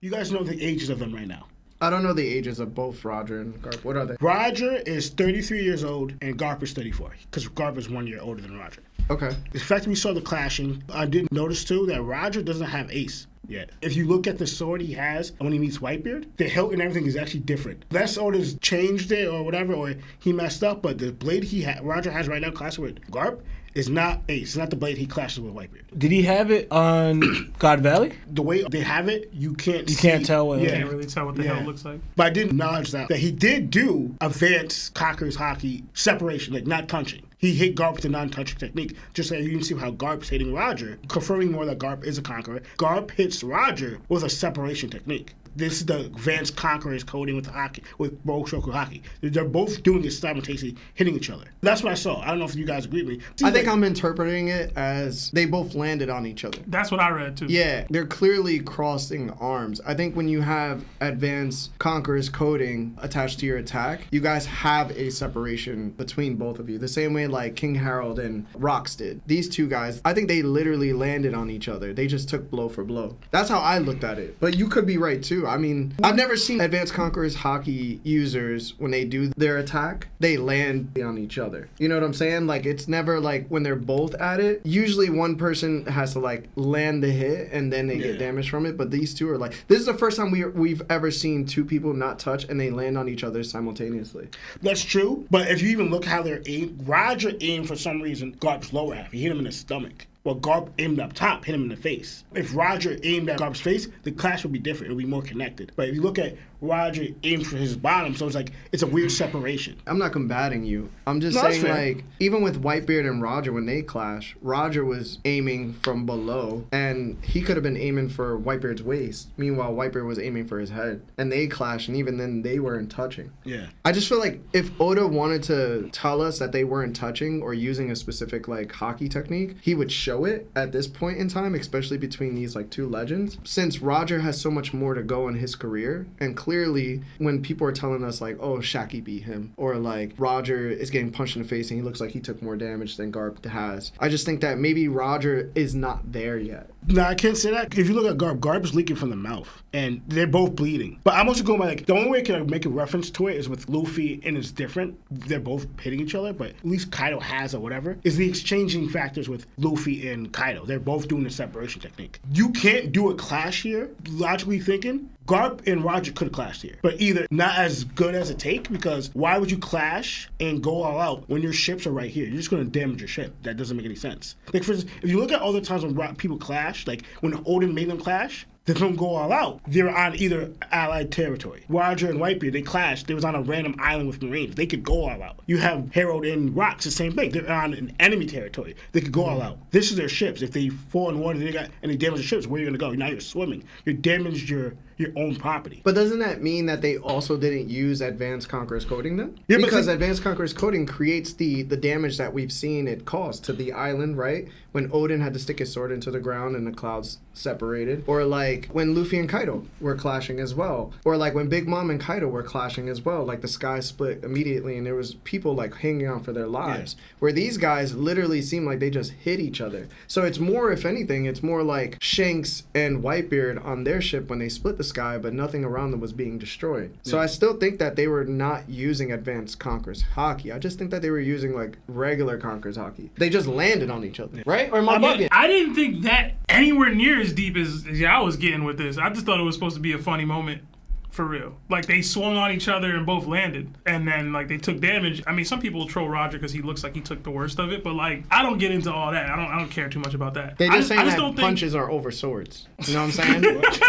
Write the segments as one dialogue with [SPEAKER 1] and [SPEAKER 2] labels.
[SPEAKER 1] You guys know the ages of them right now.
[SPEAKER 2] I don't know the ages of both Roger and Garp. What are they?
[SPEAKER 1] Roger is 33 years old and Garp is 34 because Garp is 1 year older than Roger.
[SPEAKER 2] Okay.
[SPEAKER 1] The fact we saw the clashing, I did notice too that Roger doesn't have ace yet. If you look at the sword he has when he meets Whitebeard, the hilt and everything is actually different. That sword has changed it or whatever, or he messed up, but the blade Roger has right now clashing with Garp is not ace. It's not the blade he clashes with Whitebeard.
[SPEAKER 3] Did he have it on God Valley?
[SPEAKER 1] The way they have it, you can't
[SPEAKER 3] tell what
[SPEAKER 4] You can't really tell what the hell it looks like.
[SPEAKER 1] But I did acknowledge that he did do advanced Conquerors Haki separation, like not touching. He hit Garp with the non-touching technique, just so you can see how Garp's hitting Roger, confirming more that Garp is a conqueror. Garp hits Roger with a separation technique. This is the advanced Conquerors coding with Haki, with Boshoku Haki. They're both doing it simultaneously, hitting each other. That's what I saw. I don't know if you guys agree with me.
[SPEAKER 2] I think I'm interpreting it as they both landed on each other.
[SPEAKER 4] That's what I read too.
[SPEAKER 2] Yeah, they're clearly crossing arms. I think when you have advanced Conquerors coding attached to your attack, you guys have a separation between both of you. The same way like King Harold and Rox did. These two guys, I think they literally landed on each other. They just took blow for blow. That's how I looked at it. But you could be right too. I mean, I've never seen Advanced Conquerors Haki users, when they do their attack, they land on each other. You know what I'm saying? Like, it's never like when they're both at it. Usually one person has to like land the hit and then they get damage from it. But these two are like, this is the first time we've ever seen two people not touch and they land on each other simultaneously.
[SPEAKER 1] That's true. But if you even look how they're aimed, Roger aimed for some reason Garp's lower half. He hit him in the stomach. Well, Garp aimed up top, hit him in the face. If Roger aimed at Garp's face, the clash would be different. It would be more connected. But if you look at Roger aimed for his bottom, so it's like, it's a weird separation.
[SPEAKER 2] I'm not combating you. I'm just saying, like, even with Whitebeard and Roger, when they clash, Roger was aiming from below, and he could have been aiming for Whitebeard's waist. Meanwhile, Whitebeard was aiming for his head. And they clashed, and even then, they weren't touching.
[SPEAKER 1] Yeah.
[SPEAKER 2] I just feel like if Oda wanted to tell us that they weren't touching or using a specific, like, Haki technique, he would show it at this point in time, especially between these, like, two legends. Since Roger has so much more to go in his career, and clearly, when people are telling us, like, oh, Shaki beat him, or, like, Roger is getting punched in the face and he looks like he took more damage than Garp has, I just think that maybe Roger is not there yet.
[SPEAKER 1] No, I can't say that. If you look at Garp is leaking from the mouth, and they're both bleeding. But I'm also going by, like, the only way I can make a reference to it is with Luffy, and it's different. They're both hitting each other, but at least Kaido has, or whatever, is the exchanging factors with Luffy and Kaido. They're both doing the separation technique. You can't do a clash here, logically thinking. Garp and Roger could have clashed here, but either not as good as a take, because why would you clash and go all out when your ships are right here? You're just going to damage your ship. That doesn't make any sense. Like, for instance, if you look at all the times when people clash, like when Odin made them clash, they don't go all out. They're on either allied territory. Roger and Whitebeard, they clashed. They was on a random island with Marines. They could go all out. You have Harold and Rox, the same thing. They're on an enemy territory. They could go all out. This is their ships. If they fall in water and they damage the ships, where are you going to go? Now you're swimming. You damaged your own property.
[SPEAKER 2] But doesn't that mean that they also didn't use Advanced Conquerors coding then?
[SPEAKER 1] Yeah,
[SPEAKER 2] because Advanced Conquerors coding creates the damage that we've seen it cause to the island, right? When Odin had to stick his sword into the ground and the clouds separated. Or like when Luffy and Kaido were clashing as well. Or like when Big Mom and Kaido were clashing as well. Like the sky split immediately and there was people like hanging on for their lives. Yeah. Where these guys literally seem like they just hit each other. So it's more, if anything, it's more like Shanks and Whitebeard on their ship when they split the sky, but nothing around them was being destroyed. Yeah. So I still think that they were not using Advanced Conquerors Haki. I just think that they were using like regular Conquerors Haki. They just landed on each other, right? Or am I bugging?
[SPEAKER 4] I didn't think that anywhere near as deep as y'all was getting with this. I just thought it was supposed to be a funny moment. For real. Like, they swung on each other and both landed. And then, like, they took damage. I mean, some people troll Roger because he looks like he took the worst of it. But, like, I don't get into all that. I don't care too much about that.
[SPEAKER 2] They're just saying that punches are over swords. You know what I'm saying? That's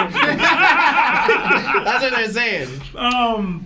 [SPEAKER 2] what they're saying.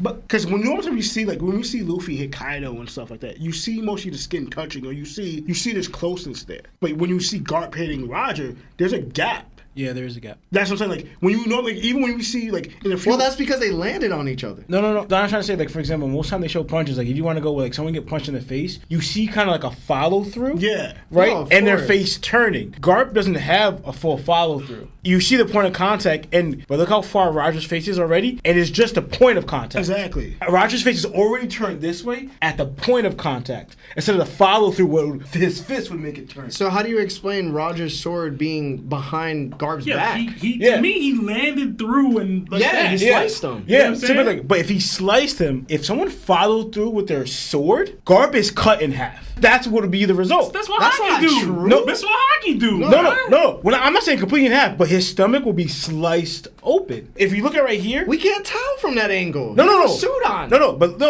[SPEAKER 1] But because when you see, like, when we see Luffy hit Kaido and stuff like that, you see mostly the skin touching, or you see this closeness there. But when you see Garp hitting Roger, there's a gap.
[SPEAKER 3] Yeah, there is a gap.
[SPEAKER 1] That's what I'm saying. Like, when you know, like, even when you see, like, in a few...
[SPEAKER 2] Well, that's because they landed on each other.
[SPEAKER 3] No. I'm trying to say, like, for example, most time they show punches, like, if you want to go with, like, someone get punched in the face, you see kind of like a follow-through.
[SPEAKER 1] Yeah.
[SPEAKER 3] Right? Oh, and their face turning. Garp doesn't have a full follow-through. You see the point of contact, but look how far Roger's face is already, and it's just a point of contact.
[SPEAKER 1] Exactly.
[SPEAKER 3] Roger's face is already turned this way at the point of contact, instead of the follow-through where his fist would make it turn.
[SPEAKER 2] So how do you explain Roger's sword being behind Garp Garp's back.
[SPEAKER 4] To me, he landed through and like that.
[SPEAKER 2] He sliced him.
[SPEAKER 4] You know
[SPEAKER 3] Yeah,
[SPEAKER 4] what I'm saying?
[SPEAKER 3] but if he sliced him, if someone followed through with their sword, Garp is cut in half. That's what would be the result.
[SPEAKER 4] That's what
[SPEAKER 2] That's
[SPEAKER 4] Haki
[SPEAKER 2] not
[SPEAKER 4] do.
[SPEAKER 2] true.
[SPEAKER 3] No.
[SPEAKER 4] That's what Haki do.
[SPEAKER 3] No. Well, I'm not saying completely in half, but his stomach will be sliced open. If you look at right here,
[SPEAKER 2] We can't tell from that angle.
[SPEAKER 3] no,
[SPEAKER 2] He
[SPEAKER 3] no,
[SPEAKER 2] has a suit on.
[SPEAKER 3] But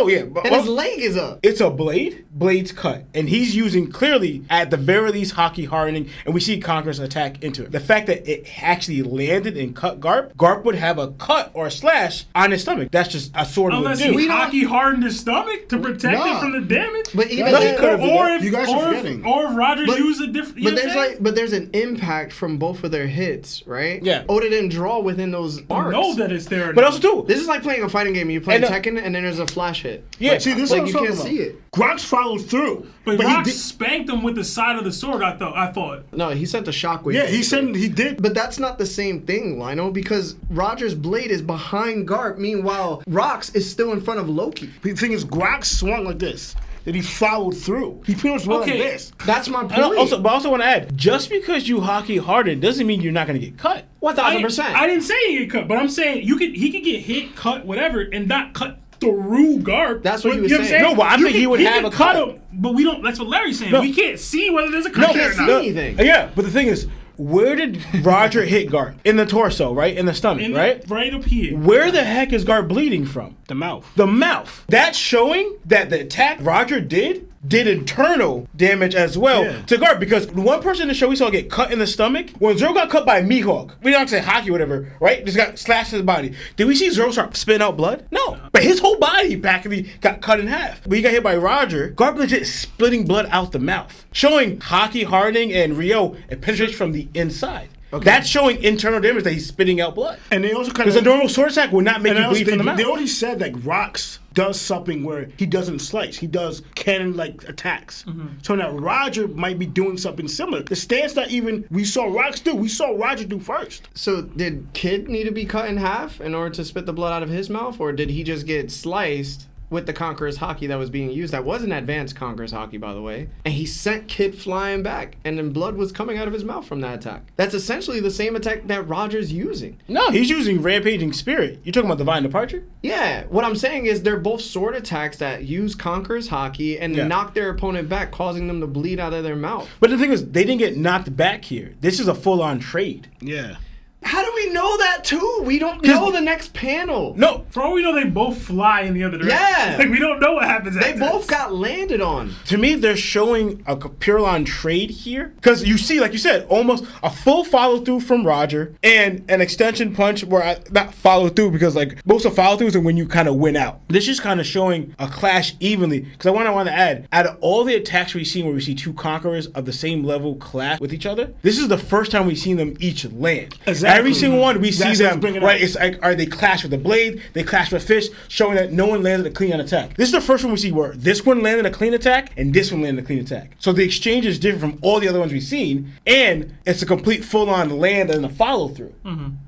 [SPEAKER 2] And his leg is up.
[SPEAKER 3] it's a blade. Blade's cut, and he's using clearly at the very least Haki hardening, and we see Conqueror's attack into it. The fact that it actually landed and cut Garp, Garp would have a cut or a slash on his stomach. That's just a sword
[SPEAKER 4] Unless
[SPEAKER 3] would do.
[SPEAKER 4] he Haki hardened his stomach to protect it from the damage.
[SPEAKER 2] But even
[SPEAKER 3] No, he
[SPEAKER 2] then-
[SPEAKER 3] could've did that.
[SPEAKER 1] You guys are forgetting.
[SPEAKER 4] Or if Roger
[SPEAKER 2] But-
[SPEAKER 4] used a different. You
[SPEAKER 2] But
[SPEAKER 4] know
[SPEAKER 2] there's
[SPEAKER 4] what I'm saying?
[SPEAKER 2] but there's an impact from both of their hits, right?
[SPEAKER 3] Yeah.
[SPEAKER 2] Oda didn't draw within those arcs.
[SPEAKER 4] know that it's there.
[SPEAKER 3] But also too,
[SPEAKER 2] This is like playing a fighting game. You play
[SPEAKER 3] And,
[SPEAKER 2] Tekken, and then there's a flash hit.
[SPEAKER 3] yeah.
[SPEAKER 1] See, this is
[SPEAKER 2] Like
[SPEAKER 1] what
[SPEAKER 2] you
[SPEAKER 1] I'm
[SPEAKER 2] can't
[SPEAKER 1] talking
[SPEAKER 2] see
[SPEAKER 1] about.
[SPEAKER 2] it.
[SPEAKER 1] Grox followed through.
[SPEAKER 4] But
[SPEAKER 1] he
[SPEAKER 4] Rock
[SPEAKER 1] did-
[SPEAKER 4] spanked him with the side of the sword. I thought.
[SPEAKER 2] No, he sent the shockwave.
[SPEAKER 1] Yeah, he said he did.
[SPEAKER 2] But that's not the same thing, Lionel, because Roger's blade is behind Garp. Meanwhile, Rox is still in front of Loki.
[SPEAKER 1] The thing is, Grox swung like this. Then he followed through. He pretty much went like
[SPEAKER 4] Okay.
[SPEAKER 1] this.
[SPEAKER 2] That's my
[SPEAKER 3] But
[SPEAKER 2] point.
[SPEAKER 3] I also want to add, just because you Haki hardened doesn't mean you're not going to get cut.
[SPEAKER 2] 1,000%.
[SPEAKER 4] I didn't say he get cut, but I'm saying he could get hit, cut, whatever, and not cut through Garp.
[SPEAKER 2] That's what he was
[SPEAKER 4] You know
[SPEAKER 2] saying.
[SPEAKER 3] No, but I'm saying he would have a cut.
[SPEAKER 4] him, but we don't. That's what Larry's saying.
[SPEAKER 3] No.
[SPEAKER 4] We can't see whether there's a cut
[SPEAKER 2] No,
[SPEAKER 4] there or
[SPEAKER 2] can't
[SPEAKER 4] not.
[SPEAKER 2] see anything.
[SPEAKER 3] Yeah, but the thing is, where did Roger hit Garp? In the torso, right? In the stomach,
[SPEAKER 4] And
[SPEAKER 3] right?
[SPEAKER 4] right up here.
[SPEAKER 3] Where the heck is Garp bleeding from?
[SPEAKER 1] The mouth.
[SPEAKER 3] The mouth. That's showing that the attack Roger did internal damage as well
[SPEAKER 1] Yeah.
[SPEAKER 3] to Garp, because the one person in the show we saw get cut in the stomach, when Zoro got cut by Mihawk, we don't say Haki or whatever, right? Just got slashed to his body. Did we see Zoro start spitting out blood? No. But his whole body practically got cut in half. When he got hit by Roger, Garp legit splitting blood out the mouth, showing Haki hardening and Ryo it penetrates from the inside.
[SPEAKER 2] Okay.
[SPEAKER 3] That's showing internal damage that he's spitting out blood.
[SPEAKER 1] And they also kind
[SPEAKER 3] Because a normal sword attack would not make you bleed from the mouth.
[SPEAKER 1] They already said that Rox does something where he doesn't slice. He does cannon-like attacks. So now Roger might be doing something similar. The stance that even we saw Rox do, we saw Roger do first.
[SPEAKER 2] So did Kid need to be cut in half in order to spit the blood out of his mouth, or did he just get sliced with the Conqueror's Haki that was being used? That was an advanced Conqueror's Haki, by the way. And he sent Kid flying back, and then blood was coming out of his mouth from that attack. That's essentially the same attack that Roger's using.
[SPEAKER 3] No, he's using Rampaging Spirit. You talking about Divine Departure?
[SPEAKER 2] Yeah, what I'm saying is they're both sword attacks that use Conqueror's Haki and
[SPEAKER 3] Yeah.
[SPEAKER 2] knock their opponent back, causing them to bleed out of their mouth.
[SPEAKER 3] But the thing is, they didn't get knocked back here. This is a full-on trade.
[SPEAKER 1] Yeah.
[SPEAKER 2] How do we know that too? We don't know the next panel.
[SPEAKER 3] No,
[SPEAKER 4] For all we know, they both fly in the other direction.
[SPEAKER 2] Yeah.
[SPEAKER 4] Like we don't know what happens.
[SPEAKER 2] They
[SPEAKER 4] after
[SPEAKER 2] both
[SPEAKER 4] this.
[SPEAKER 2] got landed on.
[SPEAKER 3] to me, they're showing a pure-on trade here. Because you see, like you said, almost a full follow-through from Roger and an extension punch where not follow-through, because like most of follow-throughs are when you kind of win out. This is kind of showing a clash evenly. Because I want to add, out of all the attacks we've seen where we see two conquerors of the same level clash with each other, this is the first time we've seen them each land.
[SPEAKER 1] Exactly.
[SPEAKER 3] Every single one, we see
[SPEAKER 1] That's what I was
[SPEAKER 3] them,
[SPEAKER 1] bringing
[SPEAKER 3] right?
[SPEAKER 1] up.
[SPEAKER 3] It's like, they clash with the blade, they clash with fish, showing that no one landed a clean attack. This is the first one we see where this one landed a clean attack and this one landed a clean attack. So the exchange is different from all the other ones we've seen, and it's a complete full-on land and a follow-through.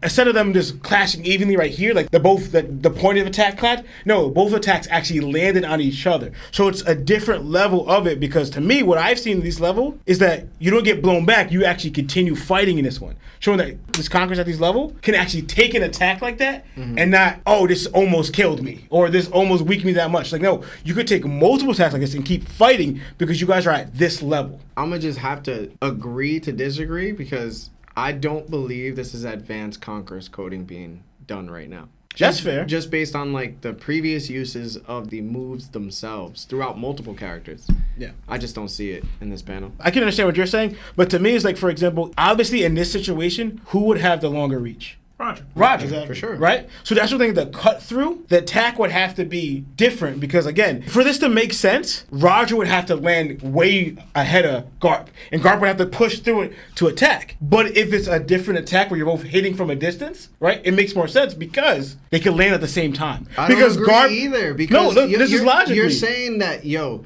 [SPEAKER 3] Instead of them just clashing evenly right here, like the point of attack clash, no, both attacks actually landed on each other. So it's a different level of it, because to me, what I've seen in this level is that you don't get blown back, you actually continue fighting in this one. Showing that this Conquerors at this level can actually take an attack like that and not, oh, this almost killed me or this almost weakened me that much. Like, no, you could take multiple attacks like this and keep fighting because you guys are at this level.
[SPEAKER 2] I'm gonna just have to agree to disagree, because I don't believe this is advanced Conqueror's coding being done right now.
[SPEAKER 3] That's fair.
[SPEAKER 2] Just based on like the previous uses of the moves themselves throughout multiple characters.
[SPEAKER 3] Yeah.
[SPEAKER 2] I just don't see it in this panel.
[SPEAKER 3] I can understand what you're saying, but to me, it's like, for example, obviously in this situation, who would have the longer reach?
[SPEAKER 4] Roger.
[SPEAKER 3] Roger.
[SPEAKER 2] For sure.
[SPEAKER 3] Right? So that's the thing, the cut through, the attack would have to be different, because again, for this to make sense, Roger would have to land way ahead of Garp, and Garp would have to push through it to attack. But if it's a different attack where you're both hitting from a distance, right, it makes more sense because they can land at the same time.
[SPEAKER 2] I
[SPEAKER 3] because
[SPEAKER 2] don't agree either. Because
[SPEAKER 3] no, look, this is logically.
[SPEAKER 2] You're saying that,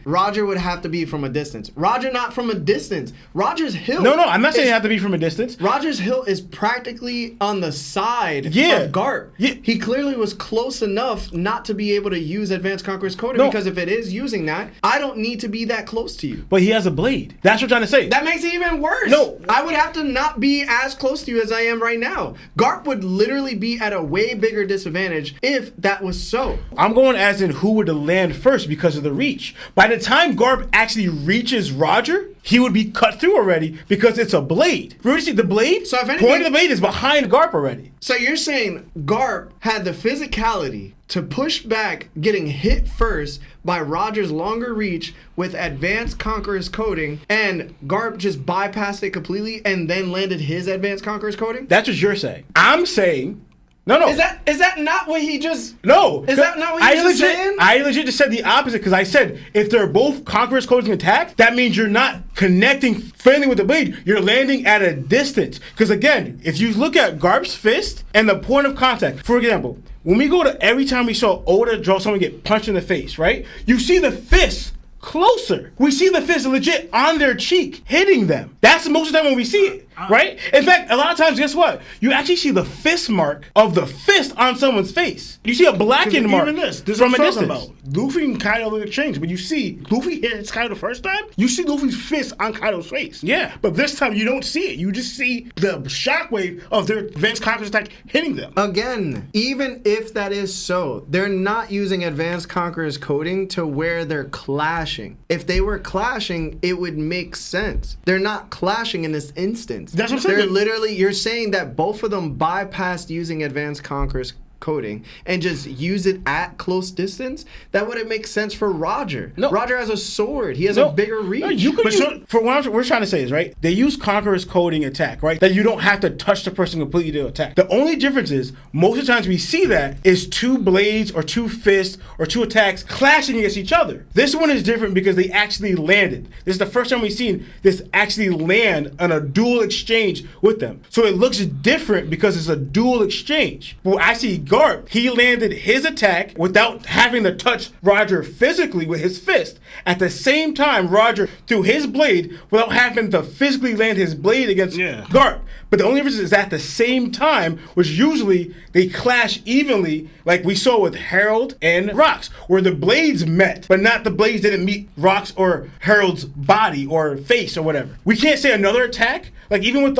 [SPEAKER 2] Roger would have to be from a distance. Roger not from a distance. Roger's hilt.
[SPEAKER 3] No, I'm not saying it have to be from a distance.
[SPEAKER 2] Roger's hilt is practically on the side side
[SPEAKER 3] Yeah.
[SPEAKER 2] of Garp.
[SPEAKER 3] Yeah.
[SPEAKER 2] He clearly was close enough not to be able to use Advanced Conqueror's coding,
[SPEAKER 3] No.
[SPEAKER 2] because if it is using that, I don't need to be that close to you.
[SPEAKER 3] But he has a blade. That's what I'm trying to say.
[SPEAKER 2] That makes it even worse.
[SPEAKER 3] No.
[SPEAKER 2] I would have to not be as close to you as I am right now. Garp would literally be at a way bigger disadvantage if that was so.
[SPEAKER 3] I'm going as in who would land first because of the reach. By the time Garp actually reaches Roger, he would be cut through already because it's a blade. Really see the blade?
[SPEAKER 2] So if anything-
[SPEAKER 3] point of the blade is behind Garp already.
[SPEAKER 2] So you're saying Garp had the physicality to push back getting hit first by Roger's longer reach with Advanced Conqueror's coding, and Garp just bypassed it completely and then landed his Advanced Conqueror's coding?
[SPEAKER 3] That's what you're saying. I'm saying, no.
[SPEAKER 2] Is that not what he just...
[SPEAKER 3] No.
[SPEAKER 2] Is that not what you're just saying?
[SPEAKER 3] I legit just said the opposite because I said if they're both Conqueror's coding attack, that means you're not connecting fairly with the blade. You're landing at a distance. Because again, if you look at Garp's fist and the point of contact, for example, when we go to every time we saw Oda draw someone get punched in the face, right? You see the fist closer. We see the fist legit on their cheek, hitting them. That's most of the time when we see it, right? In fact, a lot of times, guess what? You actually see the fist mark of the fist on someone's face. You see a blackened mark
[SPEAKER 1] Even this is
[SPEAKER 3] from
[SPEAKER 1] what
[SPEAKER 3] a
[SPEAKER 1] I'm talking
[SPEAKER 3] distance.
[SPEAKER 1] about. Luffy and Kaido in the change, but you see Luffy hits Kaido the first time, you see Luffy's fist on Kaido's face.
[SPEAKER 3] Yeah.
[SPEAKER 1] But this time you don't see it. You just see the shockwave of their Advanced Conqueror's attack hitting them.
[SPEAKER 2] Again, even if that is so, they're not using Advanced Conqueror's coding to where they're clashing. If they were clashing, it would make sense. They're not clashing in this instance.
[SPEAKER 1] That's what I'm saying.
[SPEAKER 2] They're literally, you're saying that both of them bypassed using Advanced Conqueror's coding and just use it at close distance. That wouldn't make sense for Roger.
[SPEAKER 3] No.
[SPEAKER 2] Roger has a sword. He has a bigger reach.
[SPEAKER 3] No, you could
[SPEAKER 1] But
[SPEAKER 3] use,
[SPEAKER 1] so-
[SPEAKER 3] for what we're trying to say is, right, they use Conqueror's coding attack, right? That you don't have to touch the person completely to attack. The only difference is, most of the times we see that is two blades or two fists or two attacks clashing against each other. This one is different because they actually landed. This is the first time we've seen this actually land on a dual exchange with them. So it looks different because it's a dual exchange. Well, I see Garp, he landed his attack without having to touch Roger physically with his fist. At the same time, Roger threw his blade without having to physically land his blade against Garp. But the only difference is at the same time, which usually they clash evenly, like we saw with Harold and Rox, where the blades met, but not the blades didn't meet Rox or Harold's body or face or whatever. We can't say another attack. Like even with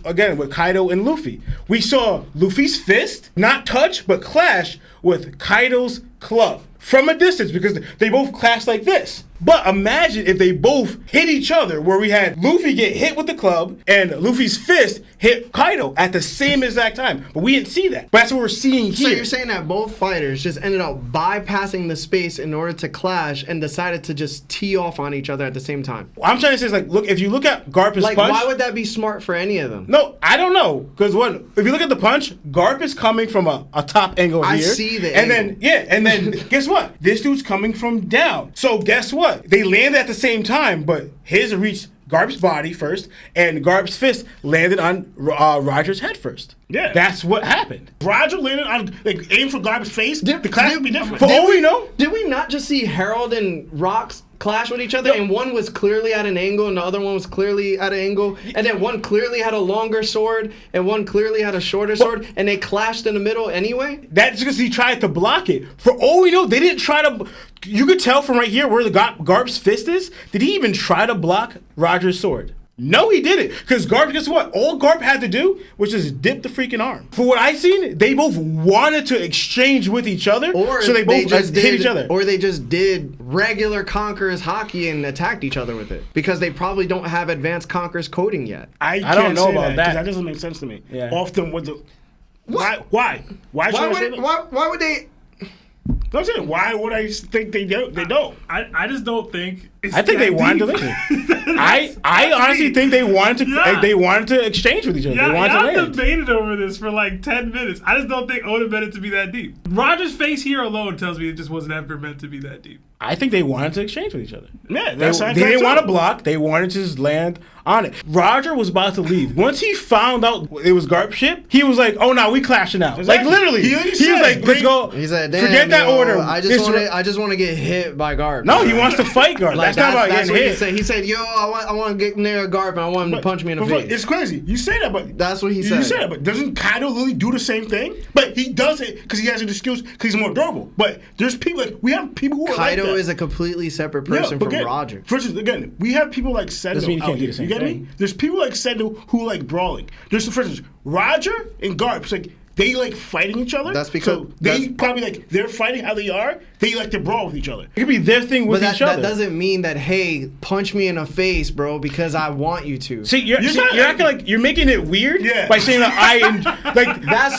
[SPEAKER 3] again with Kaido and Luffy, we saw Luffy's fist not touch but clash with Kaido's club from a distance because they both clashed like this. But imagine if they both hit each other, where we had Luffy get hit with the club and Luffy's fist hit Kaido at the same exact time. But we didn't see that. But that's what we're seeing here.
[SPEAKER 2] So you're saying that both fighters just ended up bypassing the space in order to clash and decided to just tee off on each other at the same time?
[SPEAKER 3] What I'm trying to say is, like, look, if you look at Garp's
[SPEAKER 2] Like,
[SPEAKER 3] punch.
[SPEAKER 2] why would that be smart for any of them?
[SPEAKER 3] No, I don't know. Because if you look at the punch, Garp is coming from a top angle here.
[SPEAKER 2] I see the
[SPEAKER 3] and
[SPEAKER 2] angle.
[SPEAKER 3] And then guess what? This dude's coming from down. So guess what? They land at the same time, but his reached Garp's body first, and Garp's fist landed on Roger's head first.
[SPEAKER 1] Yeah.
[SPEAKER 3] That's what happened.
[SPEAKER 1] Roger landed on, like, aim for Garp's face, the clash would be different.
[SPEAKER 3] For all we know,
[SPEAKER 2] Did we not just see Harold and Rox clash with each other, and one was clearly at an angle and the other one was clearly at an angle, and then one clearly had a longer sword and one clearly had a shorter sword, and they clashed in the middle anyway?
[SPEAKER 3] that's because he tried to block it. For all we know, they didn't try to. You could tell from right here where the Garp's fist is. Did he even try to block Roger's sword? No, he didn't. Because Garp, guess what? All Garp had to do was just dip the freaking arm. For what I seen, they both wanted to exchange with each other, so they both just hit each other.
[SPEAKER 2] Or they just did regular Conquerors Haki and attacked each other with it. Because they probably don't have Advanced Conquerors coding yet.
[SPEAKER 1] I
[SPEAKER 3] don't
[SPEAKER 1] can't
[SPEAKER 3] know
[SPEAKER 1] say
[SPEAKER 3] about that.
[SPEAKER 1] 'cause that doesn't make sense to me.
[SPEAKER 3] Yeah.
[SPEAKER 1] Often with the... Why? Why should I say that?
[SPEAKER 2] Why would they...
[SPEAKER 1] No, I'm saying, why would I think they don't? They don't.
[SPEAKER 4] I just don't think. It's
[SPEAKER 3] I think they
[SPEAKER 4] that
[SPEAKER 3] wanted to
[SPEAKER 4] deep.
[SPEAKER 3] listen. I honestly think they wanted to.
[SPEAKER 4] Yeah.
[SPEAKER 3] They wanted to exchange with each other.
[SPEAKER 4] Yeah,
[SPEAKER 3] They wanted to
[SPEAKER 4] y'all
[SPEAKER 3] land.
[SPEAKER 4] debated over this for like 10 minutes. I just don't think Oda meant it to be that deep. Roger's face here alone tells me it just wasn't ever meant to be that deep.
[SPEAKER 3] I think they wanted to exchange with each other.
[SPEAKER 1] Yeah,
[SPEAKER 3] They didn't want to block. They wanted to just land on it. Roger was about to leave. Once he found out it was Garp ship, he was like, "Oh no, we clashing out."
[SPEAKER 1] Exactly.
[SPEAKER 3] Like literally, he was like, "Let's go."
[SPEAKER 2] He said, "Damn,
[SPEAKER 3] forget that order."
[SPEAKER 2] I just want to get hit by Garp."
[SPEAKER 3] No, he wants to fight Garp.
[SPEAKER 2] Like,
[SPEAKER 3] that's not about
[SPEAKER 2] that's
[SPEAKER 3] getting
[SPEAKER 2] what
[SPEAKER 3] hit.
[SPEAKER 2] he said. He said, "Yo, I want to get near Garp and I want him to punch me in the face."
[SPEAKER 1] It's crazy. You say that, but
[SPEAKER 2] That's what he said.
[SPEAKER 1] You say that, but doesn't Kaido literally do the same thing? But he does it because he has an excuse because he's more durable. But there's people like we have people who are like
[SPEAKER 2] Kaido
[SPEAKER 1] that.
[SPEAKER 2] is a completely separate person
[SPEAKER 1] but
[SPEAKER 2] from
[SPEAKER 1] again,
[SPEAKER 2] Roger.
[SPEAKER 1] For instance, again, we have people like Sendo.
[SPEAKER 3] Doesn't mean you
[SPEAKER 1] out
[SPEAKER 3] can't do
[SPEAKER 1] here.
[SPEAKER 3] the same
[SPEAKER 1] You get
[SPEAKER 3] thing.
[SPEAKER 1] me? There's people like Sendo who like brawling. There's, for instance, Roger and Garp. It's like they like fighting each other.
[SPEAKER 2] That's because-
[SPEAKER 1] so they probably like they're fighting how they are. They like to brawl with each other.
[SPEAKER 3] It could be their thing with
[SPEAKER 2] But
[SPEAKER 3] each other.
[SPEAKER 2] that doesn't mean that, hey, punch me in the face, bro, because I want you to.
[SPEAKER 3] See, you're acting like you're making it weird
[SPEAKER 1] Yeah.
[SPEAKER 3] by saying that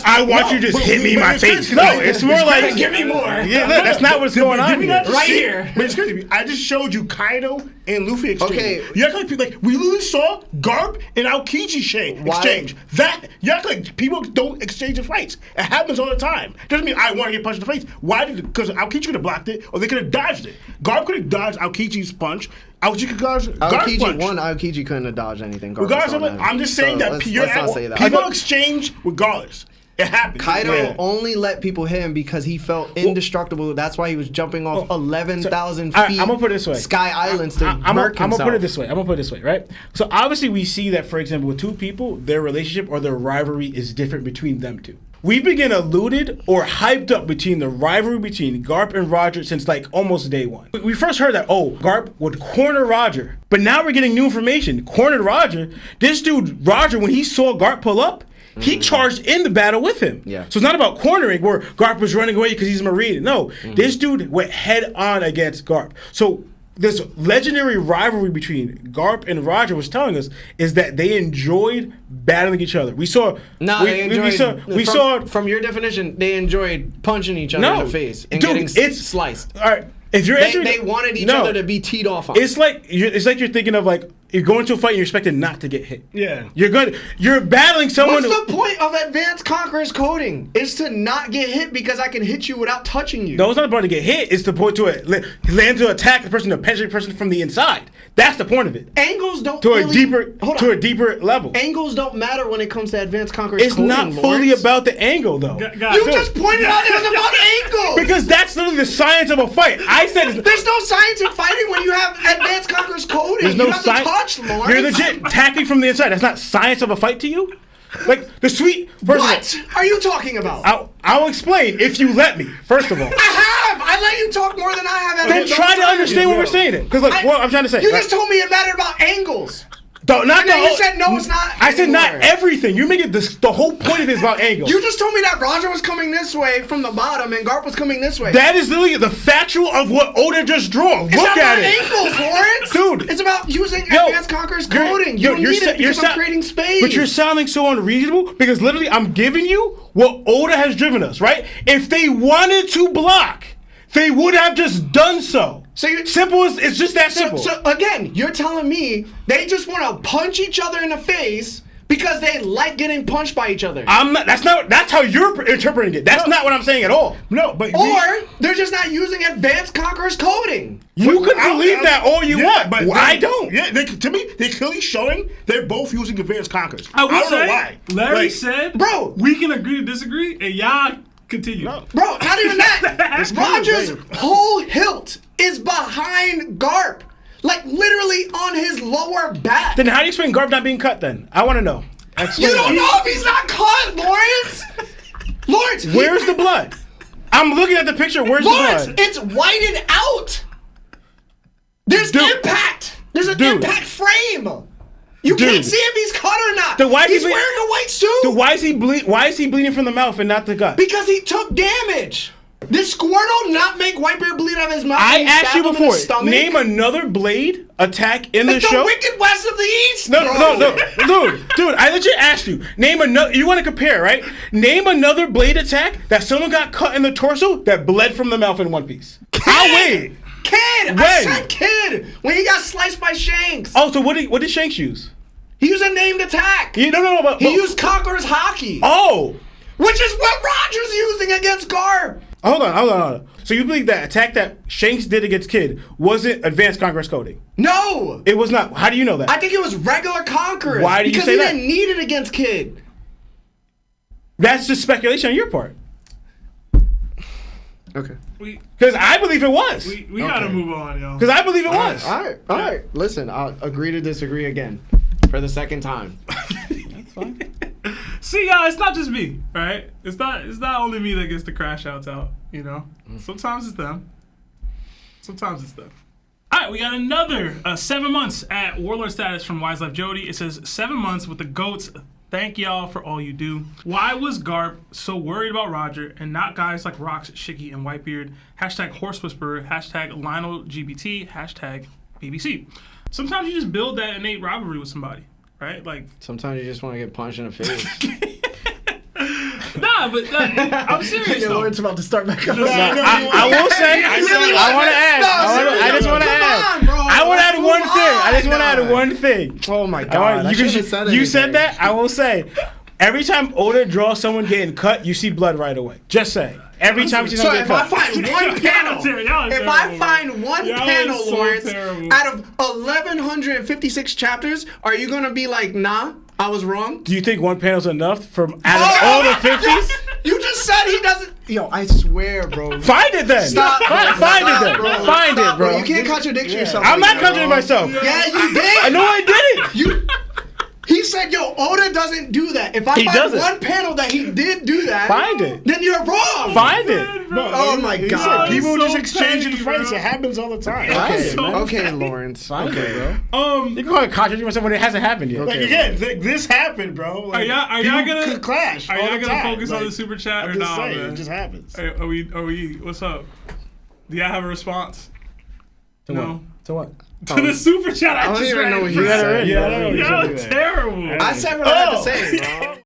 [SPEAKER 3] I want you to just hit me in my
[SPEAKER 1] it's
[SPEAKER 3] face.
[SPEAKER 1] crazy.
[SPEAKER 3] No, it's more like
[SPEAKER 1] crazy. Give me more.
[SPEAKER 3] Yeah, look, that's not what's going on
[SPEAKER 1] Give me
[SPEAKER 3] here.
[SPEAKER 1] that
[SPEAKER 2] Right
[SPEAKER 1] shit.
[SPEAKER 2] here.
[SPEAKER 1] But it's crazy. I just showed you Kaido and Luffy exchange.
[SPEAKER 2] Okay.
[SPEAKER 1] You act like people like we literally saw Garp and Aokiji exchange. That you act like people don't exchange in fights. It happens all the time. Doesn't mean I want to get punched in the face. Why did? Because Aokiji could have blocked it, or they could have dodged it. Garp could have dodged Aokiji's punch. Aokiji could dodge Garp's punch.
[SPEAKER 2] Aokiji couldn't have dodged anything. Garp
[SPEAKER 1] Regardless
[SPEAKER 2] was
[SPEAKER 1] of
[SPEAKER 2] on
[SPEAKER 1] it,
[SPEAKER 2] him.
[SPEAKER 1] I'm just saying
[SPEAKER 2] So
[SPEAKER 1] that
[SPEAKER 2] let's not say that.
[SPEAKER 1] people exchange regardless. It happens.
[SPEAKER 2] Kaido
[SPEAKER 1] Yeah.
[SPEAKER 2] only let people hit him because he felt indestructible. That's why he was jumping off 11,000 feet.
[SPEAKER 3] I'm gonna put it this way.
[SPEAKER 2] Sky Islands to
[SPEAKER 3] I'm
[SPEAKER 2] murk
[SPEAKER 3] gonna
[SPEAKER 2] himself.
[SPEAKER 3] put it this way, right? So obviously we see that, for example, with two people, their relationship or their rivalry is different between them two. We've been alluded or hyped up between the rivalry between Garp and Roger since like almost day one. We first heard that, Garp would corner Roger. But now we're getting new information. Cornered Roger. This dude, Roger, when he saw Garp pull up, he charged in the battle with him.
[SPEAKER 2] Yeah.
[SPEAKER 3] So it's not about cornering where Garp was running away because he's Marine. No, this dude went head on against Garp. So this legendary rivalry between Garp and Roger was telling us is that they enjoyed battling each other. We saw. We saw.
[SPEAKER 2] From your definition, they enjoyed punching each other in the face and
[SPEAKER 3] dude,
[SPEAKER 2] getting sliced.
[SPEAKER 3] All right. If you're
[SPEAKER 2] They wanted each other to be teed off on.
[SPEAKER 3] It's like you're thinking of like you're going to a fight and you're expecting not to get hit.
[SPEAKER 1] Yeah.
[SPEAKER 3] You're battling someone.
[SPEAKER 2] What's the point of advanced conqueror's coding? Is to not get hit because I can hit you without touching you.
[SPEAKER 3] No, it's not about to get hit. It's the point to it. Land to attack the person, to penetrate the person from the inside. That's the point of it.
[SPEAKER 2] Angles don't
[SPEAKER 3] To
[SPEAKER 2] really,
[SPEAKER 3] a deeper level.
[SPEAKER 2] Angles don't matter when it comes to advanced conqueror's
[SPEAKER 3] It's
[SPEAKER 2] coding,
[SPEAKER 3] not fully
[SPEAKER 2] Lawrence.
[SPEAKER 3] about the angle though.
[SPEAKER 2] You just pointed out it was about angles.
[SPEAKER 3] Because that's literally the science of a fight. I said
[SPEAKER 2] There's no science in fighting when you have advanced conqueror's coding.
[SPEAKER 3] there's no
[SPEAKER 2] you have to touch, Lawrence.
[SPEAKER 3] You're legit attacking from the inside. That's not science of a fight to you? Like the sweet
[SPEAKER 2] What are you talking about?
[SPEAKER 3] I'll explain if you let me, first of all.
[SPEAKER 2] I let you talk more than I have.
[SPEAKER 3] Then try to understand what we're saying. Because what I'm trying to say.
[SPEAKER 2] You just told me it mattered about angles.
[SPEAKER 3] Not
[SPEAKER 2] And then you said no, it's not.
[SPEAKER 3] I said not
[SPEAKER 2] anymore.
[SPEAKER 3] everything. You're making this. The whole point of it is about angles.
[SPEAKER 2] You just told me that Roger was coming this way from the bottom and Garp was coming this way.
[SPEAKER 3] That is literally the factual of what Oda just drew.
[SPEAKER 2] It's
[SPEAKER 3] Look
[SPEAKER 2] not
[SPEAKER 3] at
[SPEAKER 2] about
[SPEAKER 3] it.
[SPEAKER 2] angles, Lawrence.
[SPEAKER 3] Dude.
[SPEAKER 2] It's about using advanced conqueror's coding. You don't need it because I'm creating space.
[SPEAKER 3] But you're sounding so unreasonable because literally I'm giving you what Oda has driven us, right? If they wanted to block, they would have just done so.
[SPEAKER 2] So
[SPEAKER 3] it's just that simple.
[SPEAKER 2] So again, you're telling me they just want to punch each other in the face because they like getting punched by each other.
[SPEAKER 3] That's how you're interpreting it. That's not what I'm saying at all.
[SPEAKER 1] No, but
[SPEAKER 2] or they're just not using advanced conqueror's coding.
[SPEAKER 3] You could believe that all you want, but I don't.
[SPEAKER 1] Yeah, to me, they're clearly showing they're both using advanced conquerors.
[SPEAKER 4] I will
[SPEAKER 1] don't know
[SPEAKER 4] say,
[SPEAKER 1] why.
[SPEAKER 4] Larry said,
[SPEAKER 2] bro,
[SPEAKER 4] we can agree to disagree, and y'all continue.
[SPEAKER 1] No.
[SPEAKER 2] Bro, not even that. Roger's whole hilt is behind Garp. Like literally on his lower back.
[SPEAKER 3] Then how do you explain Garp not being cut then? I want to know.
[SPEAKER 2] You don't know if he's not caught, Lawrence. Lawrence,
[SPEAKER 3] where's the blood? I'm looking at the picture. Where's
[SPEAKER 2] Lawrence,
[SPEAKER 3] the blood?
[SPEAKER 2] it's whited out. There's impact. There's an impact frame. You can't see if he's cut or not.
[SPEAKER 3] Then why is
[SPEAKER 2] he's
[SPEAKER 3] he
[SPEAKER 2] wearing a white suit.
[SPEAKER 3] Then why is he bleeding from the mouth and not the gut?
[SPEAKER 2] Because he took damage. Did Squirtle not make Whitebeard bleed out of his mouth?
[SPEAKER 3] I asked you before.
[SPEAKER 2] Stomach?
[SPEAKER 3] Name another blade attack in the
[SPEAKER 2] It's
[SPEAKER 3] show.
[SPEAKER 2] the Wicked West of the East.
[SPEAKER 3] No,
[SPEAKER 2] bro.
[SPEAKER 3] dude. I legit asked you. Name another. You want to compare, right? Name another blade attack that someone got cut in the torso that bled from the mouth in One Piece. I'll wait.
[SPEAKER 2] Kid.
[SPEAKER 3] When?
[SPEAKER 2] I said Kid. When he got sliced by Shanks.
[SPEAKER 3] Oh, so what did Shanks use?
[SPEAKER 2] He used a named attack.
[SPEAKER 3] But
[SPEAKER 2] He used Conqueror's Haki.
[SPEAKER 3] Oh.
[SPEAKER 2] Which is what Roger's using against Garp.
[SPEAKER 3] Hold on. So you believe that attack that Shanks did against Kid wasn't advanced Conquerors coding?
[SPEAKER 2] No!
[SPEAKER 3] It was not. How do you know that?
[SPEAKER 2] I think it was regular Conquerors.
[SPEAKER 3] Why do you say that?
[SPEAKER 2] Because he didn't need it against Kid.
[SPEAKER 3] That's just speculation on your part.
[SPEAKER 2] Okay.
[SPEAKER 3] Because I believe it was.
[SPEAKER 4] We gotta move on, yo.
[SPEAKER 3] Because I believe it was.
[SPEAKER 2] All right. Listen, I'll agree to disagree again for the second time.
[SPEAKER 3] That's fine.
[SPEAKER 4] See, y'all, it's not just me, right? It's not only me that gets the crash outs out, you know? Sometimes it's them. Sometimes it's them. All right, we got another 7 months at Warlord status from Wise Life Jody. It says 7 months with the GOATs. Thank y'all for all you do. Why was Garp so worried about Roger and not guys like Rox, Shiggy, and Whitebeard? Hashtag Horse Whisperer. Hashtag Lionel GBT. Hashtag BBC. Sometimes you just build that innate rivalry with somebody, right? Like
[SPEAKER 2] Sometimes you just want to get punched in the face.
[SPEAKER 4] Nah, but I'm serious though.
[SPEAKER 2] Lawrence about to start back up.
[SPEAKER 3] I will say, I want to add. I just want to add. I want to add one thing. I just want to add one thing.
[SPEAKER 2] Oh my God.
[SPEAKER 3] You said that. I will say, every time Oda draws someone getting cut, you see blood right away. Just say. Every time you see someone
[SPEAKER 2] So
[SPEAKER 3] getting
[SPEAKER 2] if
[SPEAKER 3] cut.
[SPEAKER 2] I find one panel,
[SPEAKER 4] Y'all are
[SPEAKER 2] panel,
[SPEAKER 4] so
[SPEAKER 2] Lawrence,
[SPEAKER 4] terrible.
[SPEAKER 2] out of 1,156 chapters, are you gonna be like, nah, I was wrong?
[SPEAKER 3] Do you think one panel's enough from out of all the 50s?
[SPEAKER 2] You just said he doesn't. Yo, I swear, bro.
[SPEAKER 3] Find it then.
[SPEAKER 2] Stop, bro.
[SPEAKER 3] Find it then.
[SPEAKER 2] Bro.
[SPEAKER 3] Find it, bro.
[SPEAKER 2] You can't contradict yourself.
[SPEAKER 3] I'm
[SPEAKER 2] like
[SPEAKER 3] not
[SPEAKER 2] that,
[SPEAKER 3] contradicting
[SPEAKER 2] bro.
[SPEAKER 3] myself.
[SPEAKER 2] Yeah, you did.
[SPEAKER 3] No, I didn't.
[SPEAKER 2] He said, yo, Oda doesn't do that. If I
[SPEAKER 3] He
[SPEAKER 2] find
[SPEAKER 3] doesn't.
[SPEAKER 2] one panel that he did do that,
[SPEAKER 3] Find it.
[SPEAKER 2] then you're wrong.
[SPEAKER 3] Find it.
[SPEAKER 2] Oh my
[SPEAKER 1] He
[SPEAKER 2] God.
[SPEAKER 1] said people
[SPEAKER 4] so
[SPEAKER 1] just exchanging
[SPEAKER 4] petty,
[SPEAKER 1] fights.
[SPEAKER 4] bro.
[SPEAKER 1] It happens all the time.
[SPEAKER 2] Okay, Lawrence.
[SPEAKER 3] Find
[SPEAKER 2] Okay,
[SPEAKER 3] it, bro. You can call it contradicting myself when it hasn't happened yet.
[SPEAKER 1] Like again, this happened, bro. Like,
[SPEAKER 4] Are y'all
[SPEAKER 1] people
[SPEAKER 4] gonna
[SPEAKER 1] could clash?
[SPEAKER 4] Are
[SPEAKER 1] all
[SPEAKER 4] y'all
[SPEAKER 1] the
[SPEAKER 4] gonna
[SPEAKER 1] time.
[SPEAKER 4] focus on the super chat or
[SPEAKER 1] I'm just
[SPEAKER 4] not?
[SPEAKER 1] saying,
[SPEAKER 4] Man?
[SPEAKER 1] it just happens.
[SPEAKER 4] Hey, are we? What's up? Do y'all have a response? No.
[SPEAKER 3] To what?
[SPEAKER 4] To the super chat. I
[SPEAKER 2] I don't
[SPEAKER 4] just
[SPEAKER 2] even
[SPEAKER 4] read.
[SPEAKER 2] know what
[SPEAKER 3] You
[SPEAKER 2] he
[SPEAKER 3] got it
[SPEAKER 2] said.
[SPEAKER 3] right.
[SPEAKER 1] Yeah, I don't know what
[SPEAKER 4] Y'all
[SPEAKER 1] you said.
[SPEAKER 4] terrible.
[SPEAKER 2] I said what I had to say, bro.